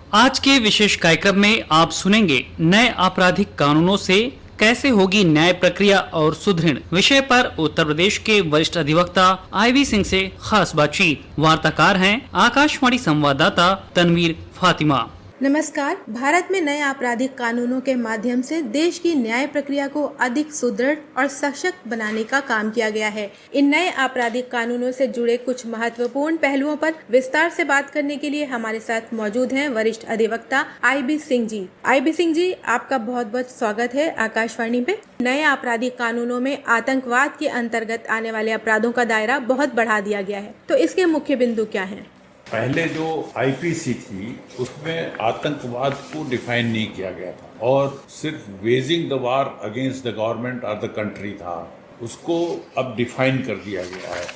आज के विशेष कार्यक्रम में आप सुनेंगे नए आपराधिक कानूनों से कैसे होगी न्याय प्रक्रिया और सुदृढ़ विषय पर उत्तर प्रदेश के वरिष्ठ अधिवक्ता IB सिंह से खास बातचीत। वार्ताकार हैं आकाशवाणी संवाददाता तनवीर फातिमा। नमस्कार। भारत में नए आपराधिक कानूनों के माध्यम से देश की न्याय प्रक्रिया को अधिक सुदृढ़ और सशक्त बनाने का काम किया गया है। इन नए आपराधिक कानूनों से जुड़े कुछ महत्वपूर्ण पहलुओं पर विस्तार से बात करने के लिए हमारे साथ मौजूद हैं वरिष्ठ अधिवक्ता IB सिंह जी। IB सिंह जी, आपका बहुत बहुत स्वागत है आकाशवाणी पे। नए आपराधिक कानूनों में आतंकवाद के अंतर्गत आने वाले अपराधों का दायरा बहुत बढ़ा दिया गया है, तो इसके मुख्य बिंदु क्या हैं? पहले जो IPC थी उसमें आतंकवाद को डिफाइन नहीं किया गया था और सिर्फ waging the war against the government और द कंट्री था। उसको अब डिफाइन कर दिया गया है।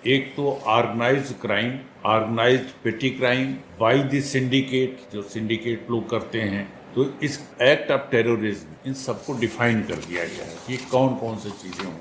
एक तो ऑर्गेनाइज्ड क्राइम, ऑर्गेनाइज्ड पेटी क्राइम बाय द सिंडिकेट, जो सिंडिकेट लोग करते हैं, तो इस एक्ट ऑफ टेररिज्म, इन सबको डिफाइन कर दिया गया है कि कौन कौन सी चीज़ें हों।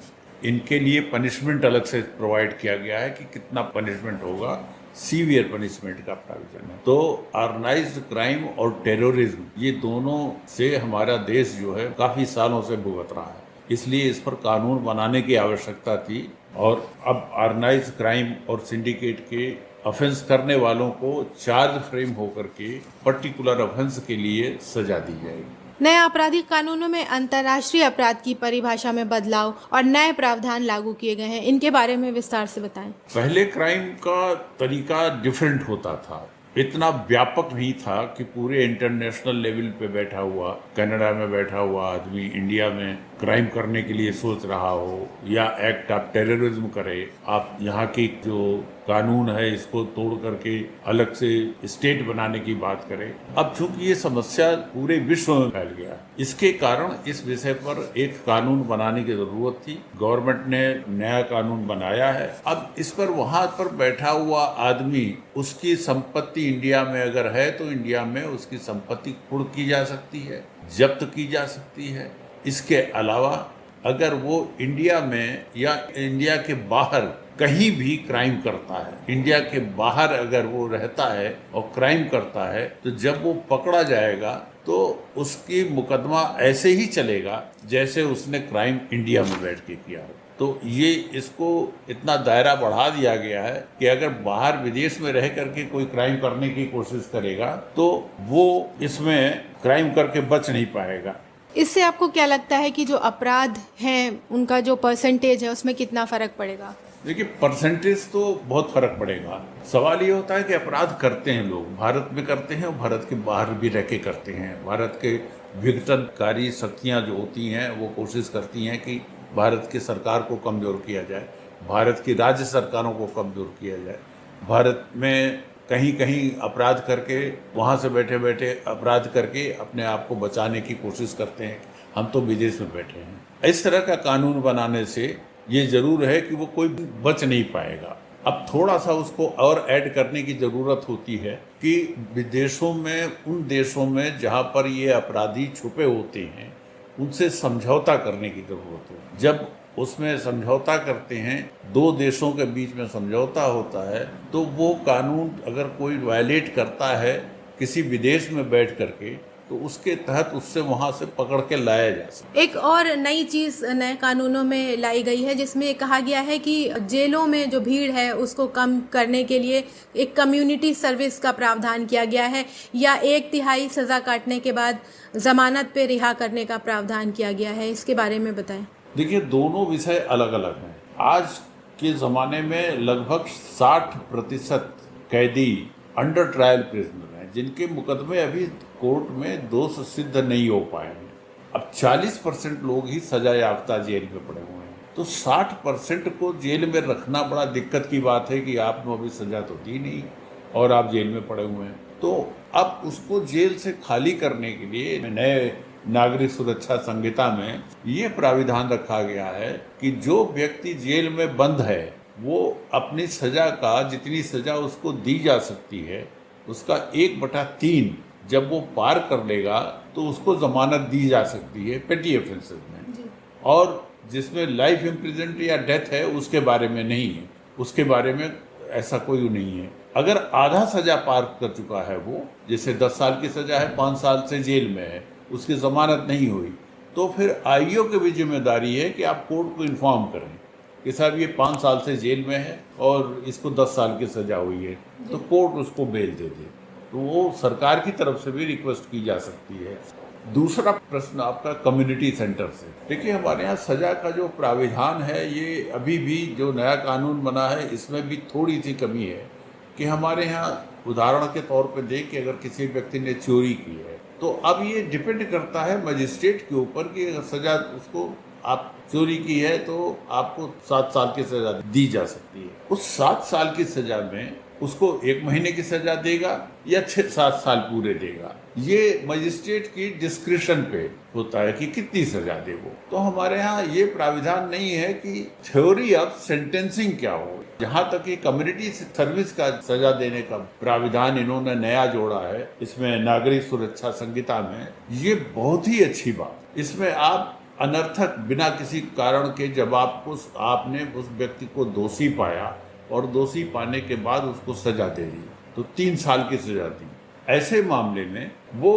इनके लिए पनिशमेंट अलग से प्रोवाइड किया गया है कि कितना पनिशमेंट होगा, सीवियर पनिशमेंट का प्राविधान है। तो ऑर्गेनाइज्ड क्राइम और टेररिज्म, ये दोनों से हमारा देश जो है काफ़ी सालों से भुगत रहा है, इसलिए इस पर कानून बनाने की आवश्यकता थी। और अब ऑर्गेनाइज्ड क्राइम और सिंडिकेट के ऑफेंस करने वालों को चार्ज फ्रेम होकर के पर्टिकुलर ऑफेंस के लिए सजा दी जाएगी। नए आपराधिक कानूनों में अंतर्राष्ट्रीय अपराध की परिभाषा में बदलाव और नए प्रावधान लागू किए गए हैं, इनके बारे में विस्तार से बताएं। पहले क्राइम का तरीका डिफरेंट होता था, इतना व्यापक नहीं था कि पूरे इंटरनेशनल लेवल पे बैठा हुआ, कनाडा में बैठा हुआ आदमी इंडिया में क्राइम करने के लिए सोच रहा हो या एक्ट ऑफ टेररिज्म करे। आप यहाँ की जो कानून है इसको तोड़ करके अलग से स्टेट बनाने की बात करें। अब चूंकि ये समस्या पूरे विश्व में फैल गया, इसके कारण इस विषय पर एक कानून बनाने की जरूरत थी। गवर्नमेंट ने नया कानून बनाया है। अब इस पर वहां पर बैठा हुआ आदमी, उसकी संपत्ति इंडिया में अगर है तो इंडिया में उसकी संपत्ति कुर्क की जा सकती है, जब्त की जा सकती है। इसके अलावा अगर वो इंडिया में या इंडिया के बाहर कहीं भी क्राइम करता है, इंडिया के बाहर अगर वो रहता है और क्राइम करता है, तो जब वो पकड़ा जाएगा तो उसकी मुकदमा ऐसे ही चलेगा जैसे उसने क्राइम इंडिया में बैठ के किया हो। तो ये इसको इतना दायरा बढ़ा दिया गया है कि अगर बाहर विदेश में रह करके कोई क्राइम करने की कोशिश करेगा तो वो इसमें क्राइम करके बच नहीं पाएगा। इससे आपको क्या लगता है कि जो अपराध हैं उनका जो परसेंटेज है उसमें कितना फर्क पड़ेगा? देखिए, परसेंटेज तो बहुत फर्क पड़ेगा। सवाल ये होता है कि अपराध करते हैं लोग, भारत में करते हैं और भारत के बाहर भी रह के करते हैं। भारत के विघटनकारी शक्तियाँ जो होती हैं वो कोशिश करती हैं कि भारत की सरकार को कमज़ोर किया जाए, भारत की राज्य सरकारों को कमज़ोर किया जाए। भारत में कहीं कहीं अपराध करके, वहाँ से बैठे बैठे अपराध करके अपने आप को बचाने की कोशिश करते हैं। हम तो विदेश में बैठे हैं। इस तरह का कानून बनाने से ये ज़रूर है कि वो कोई बच नहीं पाएगा। अब थोड़ा सा उसको और ऐड करने की ज़रूरत होती है कि विदेशों में, उन देशों में जहाँ पर ये अपराधी छुपे होते हैं, उनसे समझौता करने की ज़रूरत है। जब उसमें समझौता करते हैं, दो देशों के बीच में समझौता होता है, तो वो कानून अगर कोई वायलेट करता है किसी विदेश में बैठ करके, तो उसके तहत उससे वहाँ से पकड़ के लाया जा सकता है। एक और नई चीज़ नए कानूनों में लाई गई है जिसमें कहा गया है कि जेलों में जो भीड़ है उसको कम करने के लिए एक कम्युनिटी सर्विस का प्रावधान किया गया है, या 1/3 सज़ा काटने के बाद जमानत पे रिहा करने का प्रावधान किया गया है। इसके बारे में बताएं। देखिए, दोनों विषय अलग अलग हैं। आज के ज़माने में लगभग 60% कैदी अंडर ट्रायल प्रिजनर हैं जिनके मुकदमे अभी कोर्ट में दोष सिद्ध नहीं हो पाए हैं। अब 40% लोग ही सजा याफ्ता जेल में पड़े हुए हैं। तो 60% को जेल में रखना बड़ा दिक्कत की बात है कि आपको अभी सजा तो दी नहीं और आप जेल में पड़े हुए हैं। तो अब उसको जेल से खाली करने के लिए नए नागरिक सुरक्षा संहिता में ये प्राविधान रखा गया है कि जो व्यक्ति जेल में बंद है वो अपनी सजा का, जितनी सजा उसको दी जा सकती है, उसका 1/3 जब वो पार कर लेगा तो उसको जमानत दी जा सकती है पेटी ऑफेंसेस में। और जिसमें लाइफ इम्प्रिजनमेंट या डेथ है उसके बारे में नहीं है, उसके बारे में ऐसा कोई नहीं है। अगर आधा सजा पार कर चुका है वो, जैसे 10 साल की सजा है, 5 साल से जेल में है, उसकी जमानत नहीं हुई, तो फिर आईओ की भी जिम्मेदारी है कि आप कोर्ट को इन्फॉर्म करें कि साहब ये 5 साल से जेल में है और इसको 10 साल की सजा हुई है, तो कोर्ट उसको बेल दे दे। तो वो सरकार की तरफ से भी रिक्वेस्ट की जा सकती है। दूसरा प्रश्न आपका कम्युनिटी सेंटर से। देखिए, हमारे यहाँ सजा का जो प्राविधान है, ये अभी भी जो नया कानून बना है इसमें भी थोड़ी सी कमी है कि हमारे यहाँ उदाहरण के तौर पे देख कि अगर किसी व्यक्ति ने चोरी की है तो अब ये डिपेंड करता है मजिस्ट्रेट के ऊपर कि अगर सजा उसको, आप चोरी की है तो आपको 7 साल की सजा दी जा सकती है। उस 7 साल की सजा में उसको 1 महीने की सजा देगा या 6-7 साल पूरे देगा, ये मजिस्ट्रेट की डिस्क्रिप्शन पे होता है कि कितनी सजा दे वो। तो हमारे यहाँ ये प्राविधान नहीं है कि थ्योरी ऑफ सेंटेंसिंग क्या हो। जहाँ तक ये कम्युनिटी सर्विस का सजा देने का प्राविधान इन्होंने नया जोड़ा है इसमें नागरिक सुरक्षा संहिता में, ये बहुत ही अच्छी बात। इसमें आप अनर्थक बिना किसी कारण के जब आपने उस व्यक्ति को दोषी पाया और दोषी पाने के बाद उसको सजा दे दी तो 3 साल की सजा दी, ऐसे मामले में वो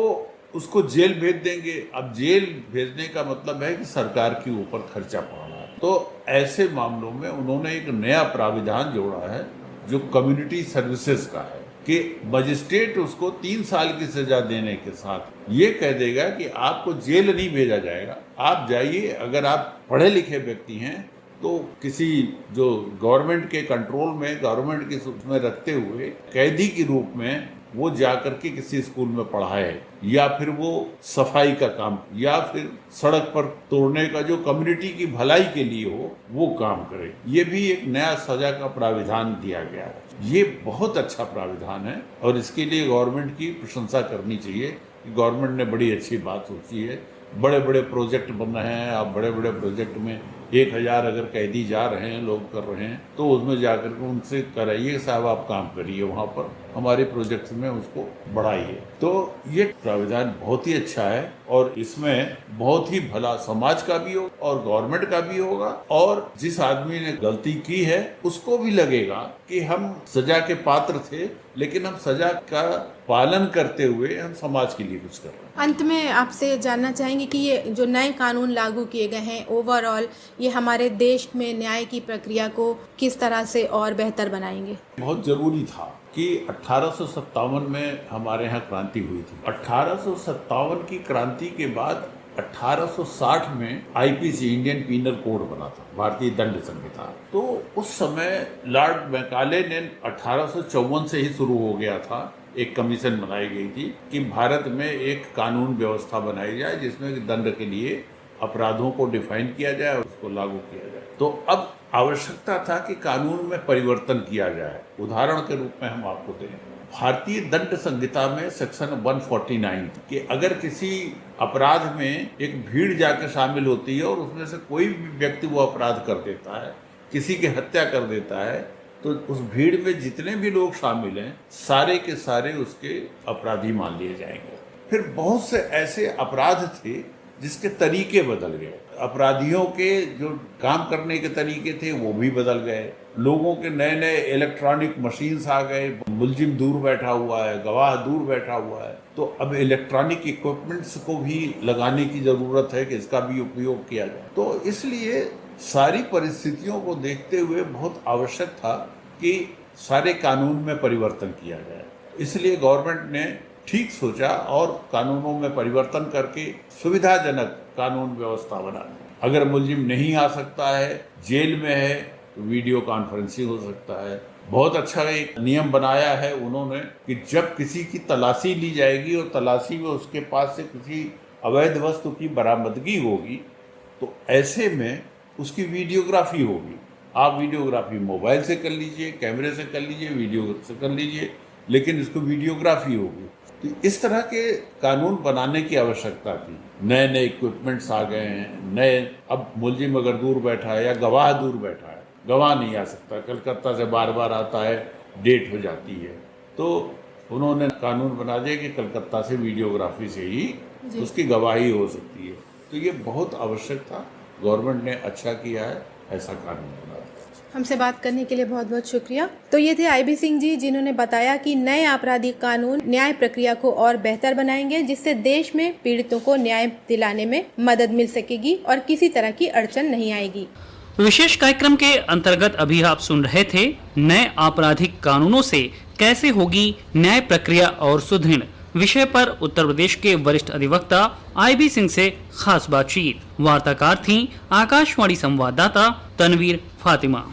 उसको जेल भेज देंगे। अब जेल भेजने का मतलब है कि सरकार के ऊपर खर्चा पड़ रहा है। तो ऐसे मामलों में उन्होंने एक नया प्राविधान जोड़ा है जो कम्युनिटी सर्विसेज का है कि मजिस्ट्रेट उसको 3 साल की सजा देने के साथ ये कह देगा कि आपको जेल नहीं भेजा जाएगा, आप जाइए, अगर आप पढ़े लिखे व्यक्ति हैं तो किसी जो गवर्नमेंट के कंट्रोल में, गवर्नमेंट के उसमें रखते हुए कैदी के रूप में वो जा करके किसी स्कूल में पढ़ाए, या फिर वो सफाई का काम, या फिर सड़क पर तोड़ने का जो कम्युनिटी की भलाई के लिए हो वो काम करे। ये भी एक नया सजा का प्राविधान दिया गया है। ये बहुत अच्छा प्राविधान है और इसके लिए गवर्नमेंट की प्रशंसा करनी चाहिए कि गवर्नमेंट ने बड़ी अच्छी बात सोची है। बड़े बड़े प्रोजेक्ट बन रहे हैं, आप बड़े बड़े प्रोजेक्ट में 1000 अगर कैदी जा रहे हैं, लोग कर रहे हैं, तो उसमें जाकर के उनसे कराइए साहब आप काम करिए वहाँ पर, हमारे प्रोजेक्ट में उसको बढ़ाइए। तो ये प्राविधान बहुत ही अच्छा है और इसमें बहुत ही भला समाज का भी हो और गवर्नमेंट का भी होगा, और जिस आदमी ने गलती की है उसको भी लगेगा कि हम सजा के पात्र थे लेकिन हम सजा का पालन करते हुए हम समाज के लिए कुछ कर रहे हैं। अंत में आपसे जानना चाहेंगे कि ये जो नए कानून लागू किए गए हैं, ओवरऑल ये हमारे देश में न्याय की प्रक्रिया को किस तरह से और बेहतर बनाएंगे? बहुत जरूरी था कि 1857 में हमारे यहाँ क्रांति हुई थी। 1857 की क्रांति के बाद 1860 में आईपीसी, इंडियन पीनल कोड बना था, भारतीय दंड संहिता। तो उस समय लॉर्ड मैकाले ने 1854 से ही शुरू हो गया था, एक कमीशन बनाई गई थी कि भारत में एक कानून व्यवस्था बनाई जाए जिसमें दंड के लिए अपराधों को डिफाइन किया जाए और उसको लागू किया जाए। तो अब आवश्यकता था कि कानून में परिवर्तन किया जाए। उदाहरण के रूप में हम आपको दें, भारतीय दंड संहिता में सेक्शन 149 कि अगर किसी अपराध में एक भीड़ जाकर शामिल होती है और उसमें से कोई भी व्यक्ति वो अपराध कर देता है, किसी की हत्या कर देता है, तो उस भीड़ में जितने भी लोग शामिल हैं सारे के सारे उसके अपराधी मान लिए जाएंगे। फिर बहुत से ऐसे अपराध थे जिसके तरीके बदल गए, अपराधियों के जो काम करने के तरीके थे वो भी बदल गए, लोगों के नए नए इलेक्ट्रॉनिक मशीन्स आ गए, मुलजिम दूर बैठा हुआ है, गवाह दूर बैठा हुआ है, तो अब इलेक्ट्रॉनिक इक्विपमेंट्स को भी लगाने की ज़रूरत है कि इसका भी उपयोग किया जाए। तो इसलिए सारी परिस्थितियों को देखते हुए बहुत आवश्यक था कि सारे कानून में परिवर्तन किया जाए। इसलिए गवर्नमेंट ने ठीक सोचा और कानूनों में परिवर्तन करके सुविधाजनक कानून व्यवस्था बना दी। अगर मुलजिम नहीं आ सकता है, जेल में है, तो वीडियो कॉन्फ्रेंसिंग हो सकता है। बहुत अच्छा एक नियम बनाया है उन्होंने कि जब किसी की तलाशी ली जाएगी और तलाशी में उसके पास से किसी अवैध वस्तु की बरामदगी होगी तो ऐसे में उसकी वीडियोग्राफी होगी। आप वीडियोग्राफी मोबाइल से कर लीजिए, कैमरे से कर लीजिए, वीडियो से कर लीजिए, लेकिन इसको वीडियोग्राफी होगी। तो इस तरह के कानून बनाने की आवश्यकता थी। नए नए इक्विपमेंट्स आ गए हैं, नए, अब मुलजिम अगर दूर बैठा है या गवाह दूर बैठा है, गवाह नहीं आ सकता, कलकत्ता से बार बार आता है, डेट हो जाती है, तो उन्होंने कानून बना दिया कि कलकत्ता से वीडियोग्राफी से ही उसकी गवाही हो सकती है। तो ये बहुत आवश्यक था, गवर्नमेंट ने अच्छा किया है, ऐसा कानून बना दिया। हमसे बात करने के लिए बहुत बहुत शुक्रिया। तो ये थे IB सिंह जी, जिन्होंने बताया कि नए आपराधिक कानून न्याय प्रक्रिया को और बेहतर बनाएंगे, जिससे देश में पीड़ितों को न्याय दिलाने में मदद मिल सकेगी और किसी तरह की अड़चन नहीं आएगी। विशेष कार्यक्रम के अंतर्गत अभी आप सुन रहे थे नए आपराधिक कानूनों से कैसे होगी न्याय प्रक्रिया और सुदृढ़ विषय पर उत्तर प्रदेश के वरिष्ठ अधिवक्ता IB सिंह से खास बातचीत। वार्ताकार थीं आकाशवाणी संवाददाता तनवीर फातिमा।